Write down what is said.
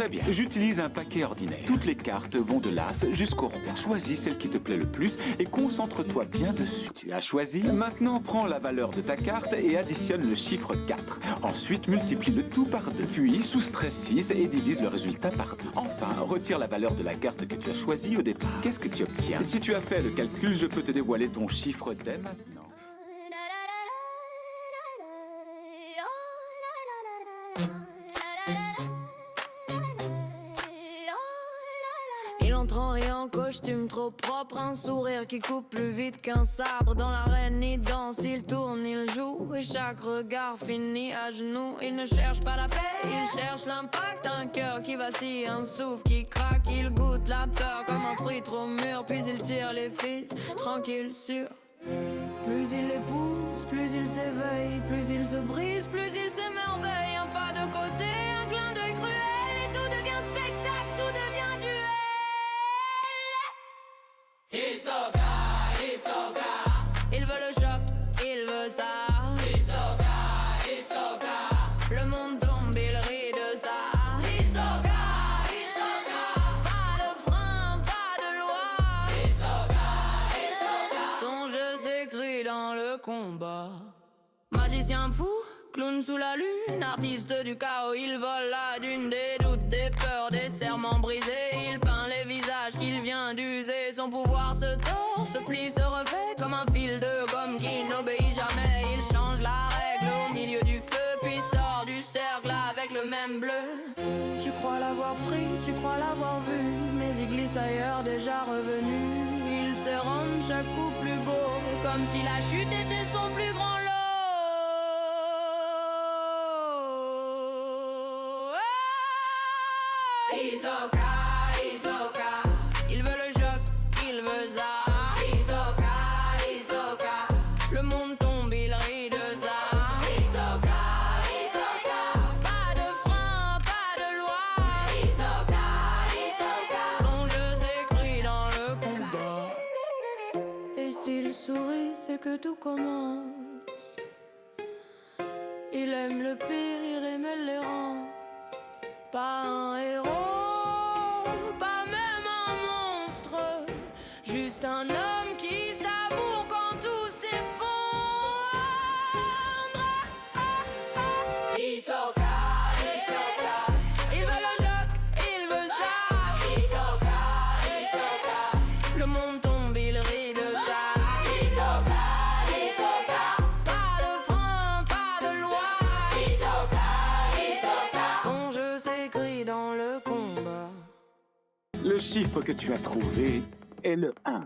Très bien, j'utilise un paquet ordinaire. Toutes les cartes vont de l'as jusqu'au roi. Choisis celle qui te plaît le plus et concentre-toi bien dessus. Tu as choisi. Maintenant, prends la valeur de ta carte et additionne le chiffre 4. Ensuite, multiplie le tout par 2. Puis, soustrais 6 et divise le résultat par 2. Enfin, retire la valeur de la carte que tu as choisie au départ. Qu'est-ce que tu obtiens? Si tu as fait le calcul, je peux te dévoiler ton chiffre dès maintenant. Il entre en riant, costume trop propre, un sourire qui coupe plus vite qu'un sabre. Dans l'arène, il danse, il tourne, il joue, et chaque regard finit à genoux. Il ne cherche pas la paix, il cherche l'impact. Un cœur qui vacille, un souffle qui craque. Il goûte la peur comme un fruit trop mûr, puis il tire les fils, tranquille, sûr. Plus il épouse, plus il s'éveille, plus il se brise, plus il s'émerveille. Un pas de côté, un clin d'œil cruel, et tout devient spectacle, tout devient duel. Il veut le choc, il veut ça. Le monde tombe, il rit de ça. Pas de frein, pas de loi. Son jeu s'écrit dans le combat. Magicien fou, clown sous la lune, artiste du chaos, il vole la dune. Des doutes, des peurs, des serments brisés. Il peint les visages qu'il vient d'user. Son pouvoir se tord, se plie, se refait comme un fil de gomme qui n'obéit jamais. Il change la règle au milieu du feu, puis sort du cercle avec le même bleu. Tu crois l'avoir pris, tu crois l'avoir vu, mais il glisse ailleurs, déjà revenu. Il se rend chaque coup plus beau, comme si la chute était son plus grand lot. Hisoka, il veut le choc, il veut ça. Hisoka, le monde tombe, il rit de ça. Hisoka, pas de frein, pas de loi. Son jeu s'écrit dans le combat. Et s'il sourit, c'est que tout commence. Il aime le pire, il aime l'errance. Pas un héros, pas même un monstre, juste un homme qui savoure quand tout s'effondre. Hisoka, il veut le choc, il veut ça. Hisoka, le monde tombe, il rit de ça. Hisoka, pas de frein, pas de loi. Son jeu s'écrit dans le combat. Le chiffre que tu as trouvé est le 1.